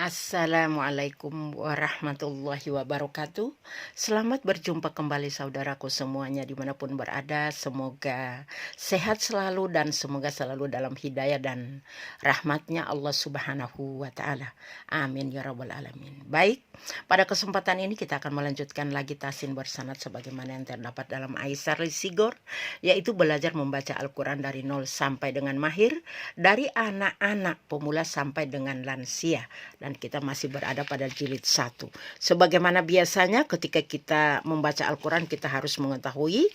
Assalamualaikum warahmatullahi wabarakatuh. Selamat berjumpa kembali saudaraku semuanya dimanapun berada. Semoga sehat selalu dan semoga selalu dalam hidayah dan rahmatnya Allah subhanahu wa ta'ala. Amin ya rabbal alamin. Baik, pada kesempatan ini kita akan melanjutkan lagi tasin bersanad sebagaimana yang terdapat dalam Aisar Sigor, yaitu belajar membaca Al-Quran dari nol sampai dengan mahir, dari anak-anak pemula sampai dengan lansia. Dan kita masih berada pada jilid 1. Sebagaimana biasanya ketika kita membaca Al-Quran kita harus mengetahui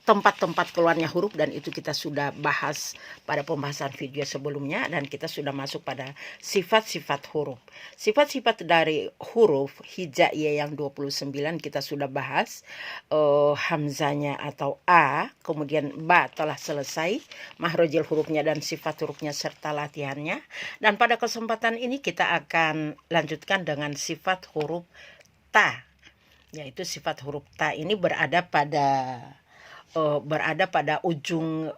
tempat-tempat keluarnya huruf, dan itu kita sudah bahas pada pembahasan video sebelumnya, dan kita sudah masuk pada sifat-sifat huruf. Sifat-sifat dari huruf hijaiyah yang 29 kita sudah bahas. Hamzanya atau A, kemudian ba telah selesai, mahrojil hurufnya dan sifat hurufnya serta latihannya. Dan pada kesempatan ini kita akan lanjutkan dengan sifat huruf ta, yaitu sifat huruf ta ini berada pada ujung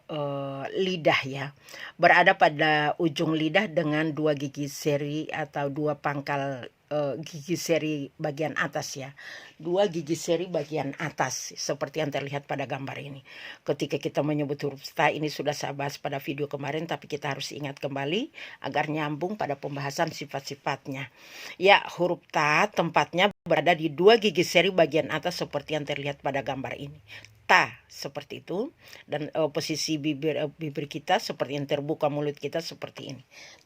lidah ya, berada pada ujung lidah dengan dua gigi seri atau dua pangkal gigi seri bagian atas ya, dua gigi seri bagian atas seperti yang terlihat pada gambar ini. Ketika kita menyebut huruf ta ini sudah saya bahas pada video kemarin, tapi kita harus ingat kembali agar nyambung pada pembahasan sifat-sifatnya. Ya, huruf ta tempatnya berada di dua gigi seri bagian atas seperti yang terlihat pada gambar ini. Ta seperti itu, dan posisi bibir kita seperti yang terbuka, mulut kita seperti ini.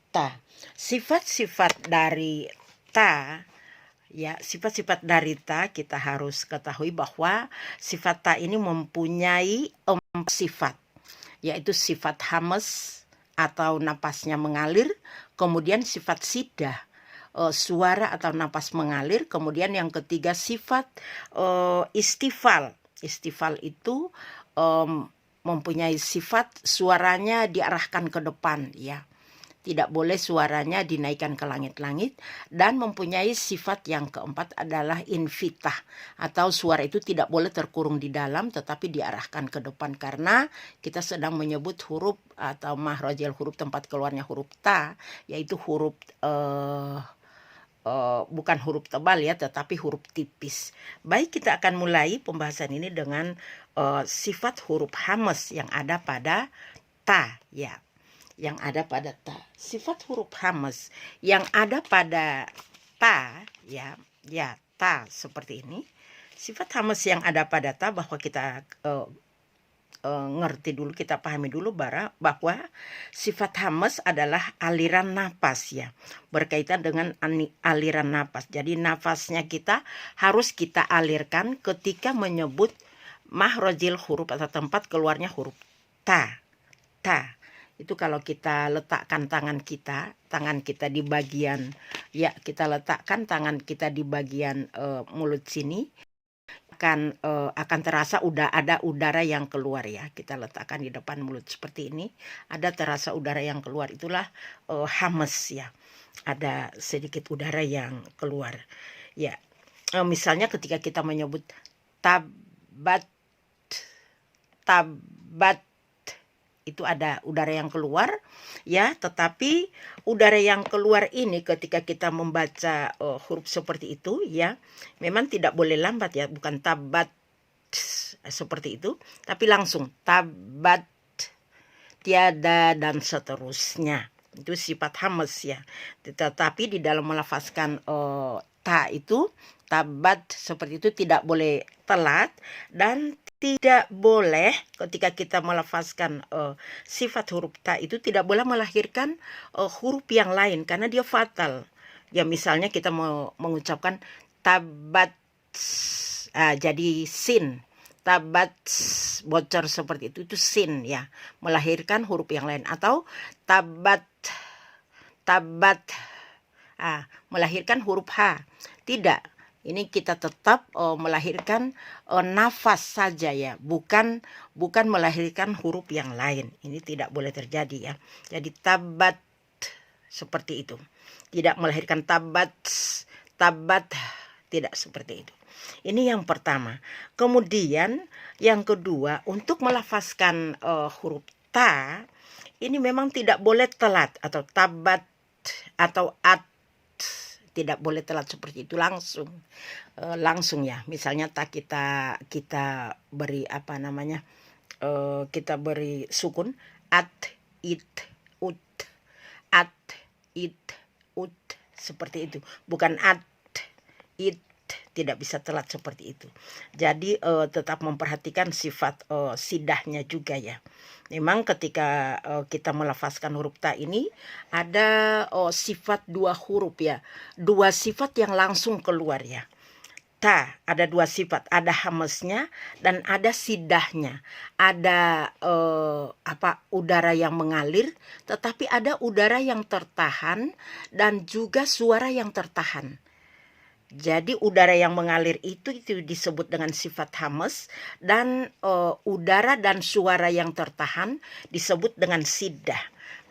Ta. Sifat-sifat dari ta ya, sifat-sifat dari ta kita harus ketahui bahwa sifat ta ini mempunyai 4 sifat, yaitu sifat hamas atau napasnya mengalir, kemudian sifat sidah, suara atau napas mengalir, kemudian yang ketiga sifat istifal. Istifal itu mempunyai sifat suaranya diarahkan ke depan ya, tidak boleh suaranya dinaikkan ke langit-langit. Dan mempunyai sifat yang keempat adalah infitah, atau suara itu tidak boleh terkurung di dalam tetapi diarahkan ke depan, karena kita sedang menyebut huruf atau mahrojil huruf, tempat keluarnya huruf ta, yaitu huruf bukan huruf tebal ya, tetapi huruf tipis. Baik, kita akan mulai pembahasan ini dengan sifat huruf hamas yang ada pada ta ya, yang ada pada ta. Sifat huruf hamas yang ada pada ta ya, ta seperti ini. Sifat hamas yang ada pada ta, bahwa kita ngerti dulu, kita pahami dulu bahwa sifat hamas adalah aliran napas ya, berkaitan dengan aliran napas. Jadi nafasnya kita harus kita alirkan ketika menyebut mahrojil huruf atau tempat keluarnya huruf ta. Ta itu kalau kita letakkan tangan kita di bagian ya, kita letakkan tangan kita di bagian mulut sini, akan terasa udah ada udara yang keluar ya. Kita letakkan di depan mulut seperti ini, ada terasa udara yang keluar, itulah hamas ya, ada sedikit udara yang keluar ya. Misalnya ketika kita menyebut tabat, itu ada udara yang keluar ya, tetapi udara yang keluar ini ketika kita membaca huruf seperti itu ya, memang tidak boleh lambat ya, bukan tabat seperti itu, tapi langsung tabat, tiada, dan seterusnya. Itu sifat hamas ya. Tetapi di dalam melafazkan ta itu, tabat seperti itu, tidak boleh telat, dan tidak boleh ketika kita melafazkan sifat huruf ta itu tidak boleh melahirkan huruf yang lain, karena dia fatal. Ya, misalnya kita mau mengucapkan tabat, jadi sin, tabat bocor seperti itu sin ya, melahirkan huruf yang lain. Atau tabat, melahirkan huruf H, tidak. Ini kita tetap melahirkan nafas saja ya, bukan melahirkan huruf yang lain. Ini tidak boleh terjadi ya. Jadi tabat seperti itu, tidak melahirkan tabat, tidak seperti itu. Ini yang pertama. Kemudian yang kedua, untuk melafazkan huruf ta ini memang tidak boleh telat, atau tabat atau at tidak boleh telat seperti itu langsung. Langsung ya. Misalnya tak kita beri apa namanya? Kita beri sukun at, it, ut, at, it, ut, seperti itu. Bukan at, it, tidak bisa telat seperti itu. Jadi tetap memperhatikan sifat sidahnya juga ya. Memang ketika kita melafazkan huruf ta ini ada sifat dua huruf ya. Dua sifat yang langsung keluar ya. Ta ada dua sifat, ada hamesnya dan ada sidahnya. Ada udara yang mengalir, tetapi ada udara yang tertahan dan juga suara yang tertahan. Jadi udara yang mengalir itu disebut dengan sifat hames, dan udara dan suara yang tertahan disebut dengan sidah.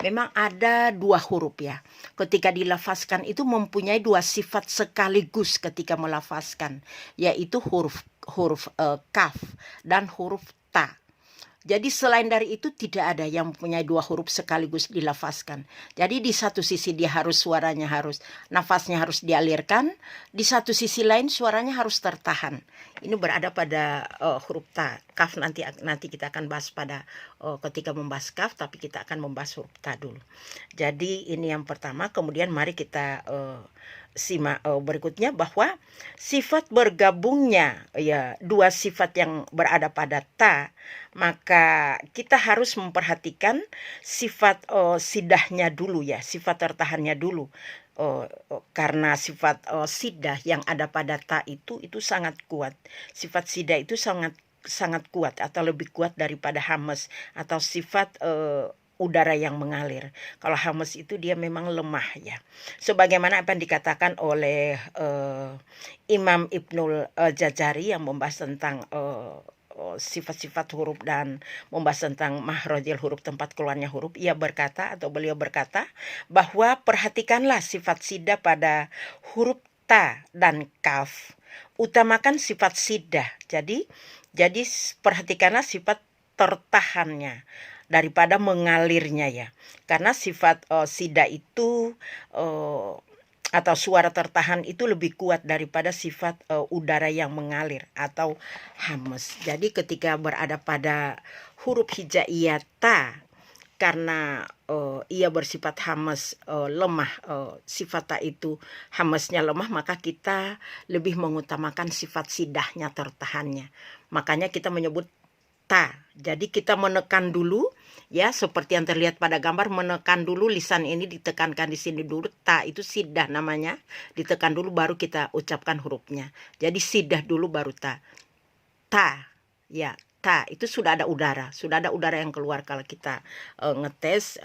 Memang ada dua huruf ya. Ketika dilafazkan itu mempunyai dua sifat sekaligus ketika melafazkan, yaitu huruf kaf dan huruf ta. Jadi selain dari itu tidak ada yang mempunyai dua huruf sekaligus dilafazkan. Jadi di satu sisi dia suaranya harus, nafasnya harus dialirkan, di satu sisi lain suaranya harus tertahan. Ini berada pada huruf ta. Kaf nanti kita akan bahas pada ketika membahas kaf, tapi kita akan membahas huruf ta dulu. Jadi ini yang pertama. Kemudian mari kita simak berikutnya, bahwa sifat bergabungnya ya dua sifat yang berada pada ta, maka kita harus memperhatikan sifat sidahnya dulu ya, sifat tertahannya dulu. Karena sifat sidah yang ada pada ta itu sangat kuat. Sifat sidah itu sangat kuat atau lebih kuat daripada hames atau sifat udara yang mengalir. Kalau hames itu dia memang lemah ya. Sebagaimana apa yang dikatakan oleh Imam Ibnul Jazari yang membahas tentang sifat-sifat huruf dan membahas tentang mahrojil huruf, tempat keluarnya huruf. Beliau berkata bahwa perhatikanlah sifat sidah pada huruf ta dan kaf. Utamakan sifat sidah. Jadi perhatikanlah sifat tertahannya daripada mengalirnya ya. Karena sifat sidah itu atau suara tertahan itu lebih kuat daripada sifat udara yang mengalir atau hames. Jadi ketika berada pada huruf hijaiyah ta, karena ia bersifat hames, lemah, sifat ta itu hamesnya lemah, maka kita lebih mengutamakan sifat sidahnya, tertahannya. Makanya kita menyebut ta. Jadi kita menekan dulu ya, seperti yang terlihat pada gambar, menekan dulu lisan ini, ditekankan di sini dulu, ta itu sidah namanya, ditekan dulu baru kita ucapkan hurufnya. Jadi sidah dulu baru ta. Ta ya, ta itu sudah ada udara yang keluar. Kalau kita ngetes,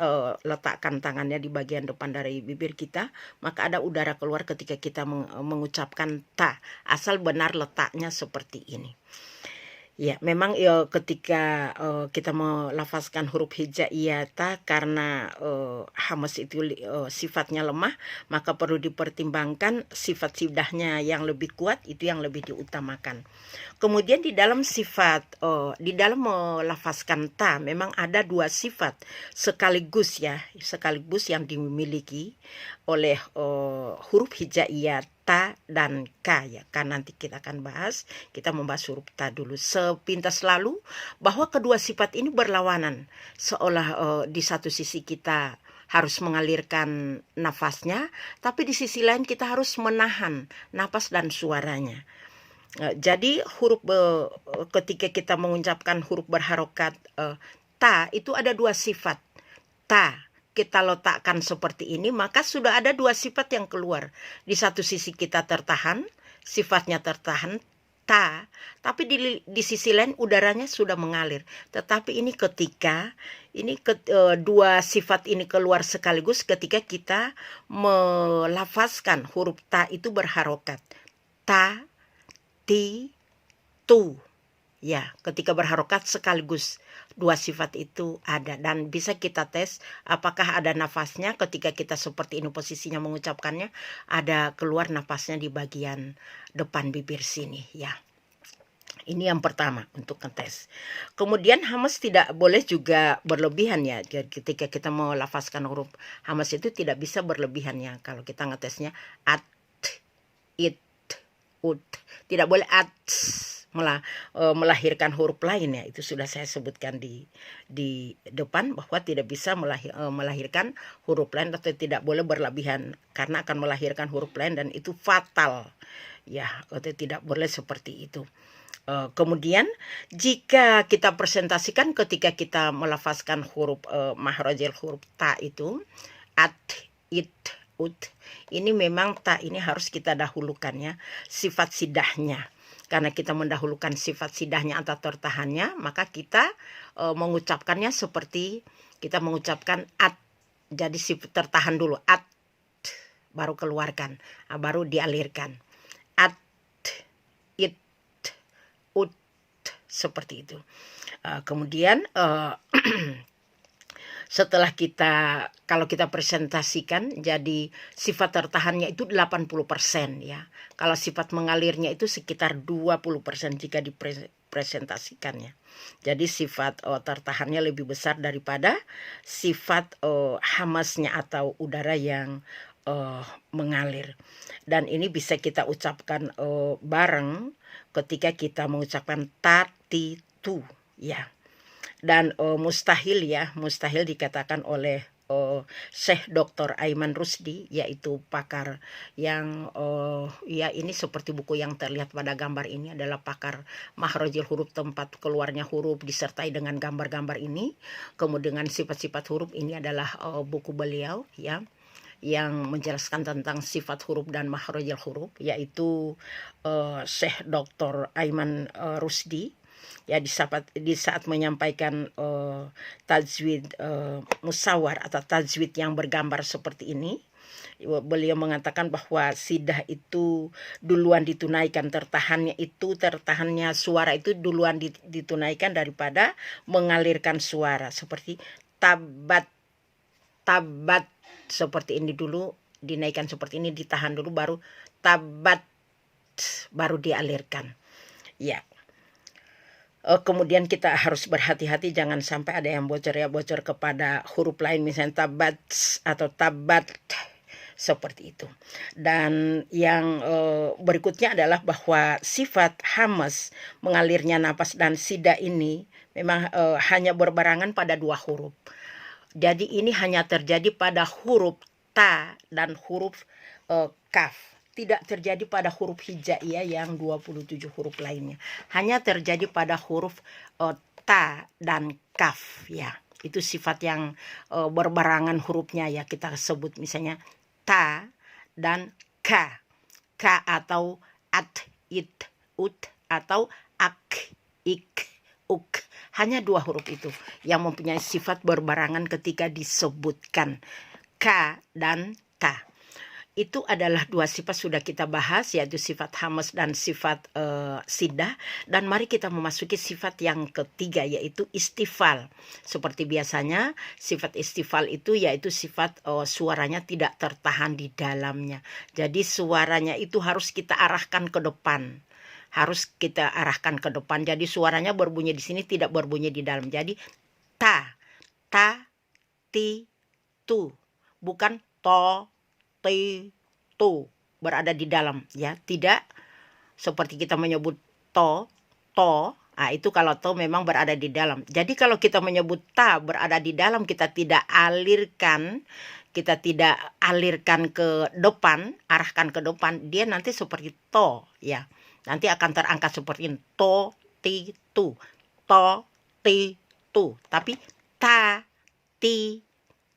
letakkan tangannya di bagian depan dari bibir kita, maka ada udara keluar ketika kita mengucapkan ta, asal benar letaknya seperti ini. Ya, memang ketika kita melafazkan huruf hijaiyah ta, karena hames itu sifatnya lemah, maka perlu dipertimbangkan sifat sidahnya yang lebih kuat, itu yang lebih diutamakan. Kemudian di dalam melafazkan ta memang ada dua sifat sekaligus yang dimiliki oleh huruf hijaiyah ta dan ka ya. Kan nanti kita akan bahas, kita membahas huruf ta dulu sepintas lalu, bahwa kedua sifat ini berlawanan, seolah di satu sisi kita harus mengalirkan nafasnya, tapi di sisi lain kita harus menahan napas dan suaranya. Jadi ketika kita mengucapkan huruf berharokat ta itu ada dua sifat. Ta kita letakkan seperti ini, maka sudah ada dua sifat yang keluar. Di satu sisi kita tertahan, sifatnya tertahan, ta, tapi di sisi lain udaranya sudah mengalir. Tetapi ini ketika dua sifat ini keluar sekaligus ketika kita melafazkan huruf ta itu berharokat. Ta, ti, tu. Ya, ketika berharokat sekaligus dua sifat itu ada, dan bisa kita tes apakah ada nafasnya ketika kita seperti ini posisinya mengucapkannya, ada keluar nafasnya di bagian depan bibir sini ya. Ini yang pertama untuk ngetes. Kemudian hames tidak boleh juga berlebihan ya. Jadi ketika kita mau lafazkan huruf hames itu tidak bisa berlebihan ya. Kalau kita ngetesnya at, it, ut. Tidak boleh at melahirkan huruf lain ya. Itu sudah saya sebutkan di depan bahwa tidak bisa melahirkan huruf lain atau tidak boleh berlebihan karena akan melahirkan huruf lain dan itu fatal. Ya, atau tidak boleh seperti itu. Kemudian jika kita presentasikan ketika kita melafazkan huruf mahrajil huruf ta itu at, it, ut, ini memang ta ini harus kita dahulukan ya sifat sidahnya. Karena kita mendahulukan sifat sidahnya atau tertahannya, maka kita mengucapkannya seperti kita mengucapkan at. Jadi sifat tertahan dulu at, baru keluarkan, baru dialirkan. At, it, ut, seperti itu. Kemudian setelah kalau kita presentasikan jadi sifat tertahannya itu 80% ya. Kalau sifat mengalirnya itu sekitar 20% jika dipresentasikannya. Jadi sifat tertahannya lebih besar daripada sifat hamasnya atau udara yang mengalir. Dan ini bisa kita ucapkan bareng ketika kita mengucapkan ta, ti, tu ya. Dan mustahil dikatakan oleh Syekh Dr. Aiman Rusdi, yaitu pakar yang ya ini seperti buku yang terlihat pada gambar ini adalah pakar makhrajil huruf, tempat keluarnya huruf disertai dengan gambar-gambar ini. Kemudian sifat-sifat huruf ini adalah buku beliau ya yang menjelaskan tentang sifat huruf dan makhrajil huruf, yaitu Syekh Dr. Aiman Rusdi. Ya di saat menyampaikan tajwid musawar atau tajwid yang bergambar seperti ini, beliau mengatakan bahwa sidah itu duluan ditunaikan, tertahannya suara itu duluan ditunaikan daripada mengalirkan suara, seperti tabat seperti ini dulu dinaikkan, seperti ini ditahan dulu, baru tabat baru dialirkan ya. Kemudian kita harus berhati-hati jangan sampai ada yang bocor kepada huruf lain, misalnya tabat atau tabat seperti itu. Dan yang berikutnya adalah bahwa sifat hamas, mengalirnya napas, dan sida ini memang hanya berbarengan pada 2 huruf. Jadi ini hanya terjadi pada huruf ta dan huruf kaf. Tidak terjadi pada huruf hijaiyah yang 27 huruf lainnya. Hanya terjadi pada huruf ta dan kaf ya. Itu sifat yang berbarengan hurufnya ya, kita sebut misalnya ta dan ka. Ka atau at, it, ut, atau ak, ik, uk. Hanya 2 huruf itu yang mempunyai sifat berbarengan ketika disebutkan. Ka dan ka. Itu adalah 2 sifat sudah kita bahas, yaitu sifat hamas dan sifat sidah. Dan mari kita memasuki sifat yang ketiga, yaitu istifal. Seperti biasanya sifat istifal itu yaitu sifat suaranya tidak tertahan di dalamnya. Jadi suaranya itu harus kita arahkan ke depan. Jadi suaranya berbunyi di sini, tidak berbunyi di dalam. Jadi ta, ti, tu. Bukan to, tu berada di dalam ya, tidak seperti kita menyebut to. Itu kalau to memang berada di dalam. Jadi kalau kita menyebut ta berada di dalam, kita tidak alirkan ke depan, arahkan ke depan, dia nanti seperti to ya. Nanti akan terangkat seperti ini, to, ti, tu, to, ti, tu. Tapi ta, ti,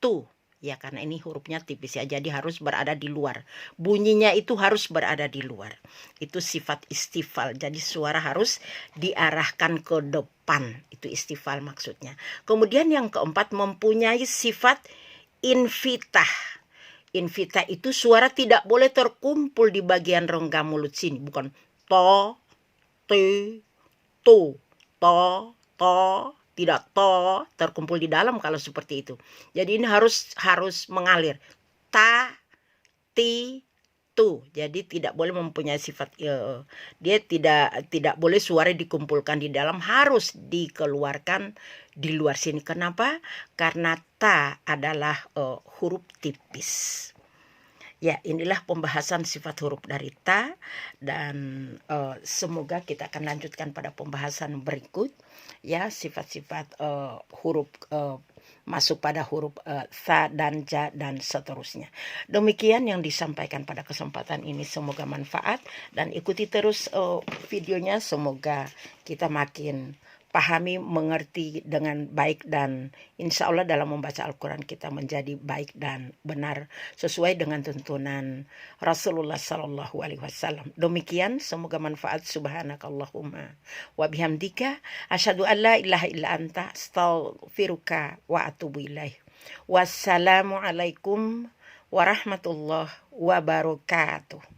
tu. Ya karena ini hurufnya tipis ya, jadi harus berada di luar. Bunyinya itu harus berada di luar. Itu sifat istifal. Jadi suara harus diarahkan ke depan. Itu istifal maksudnya. Kemudian yang keempat, mempunyai sifat infitah. Infitah itu suara tidak boleh terkumpul di bagian rongga mulut sini. Bukan to, ti, tu, to, tidak to terkumpul di dalam kalau seperti itu. Jadi ini harus mengalir. Ta, ti, tu. Jadi tidak boleh mempunyai sifat dia tidak boleh suara dikumpulkan di dalam, harus dikeluarkan di luar sini. Kenapa? Karena ta adalah huruf tipis. Ya, inilah pembahasan sifat huruf dari ta, dan semoga kita akan lanjutkan pada pembahasan berikut ya, sifat-sifat huruf masuk pada huruf tha dan ja dan seterusnya. Demikian yang disampaikan pada kesempatan ini, semoga manfaat dan ikuti terus videonya, semoga kita makin pahami, mengerti dengan baik, dan insya Allah dalam membaca Al-Quran kita menjadi baik dan benar sesuai dengan tuntunan Rasulullah Sallallahu Alaihi Wasallam. Demikian, semoga manfaat. Subhanakallahumma wa bihamdika asyhadu an la ilaha illa anta astaghfiruka wa atubu ilaih. Wassalamualaikum warahmatullahi wabarakatuh.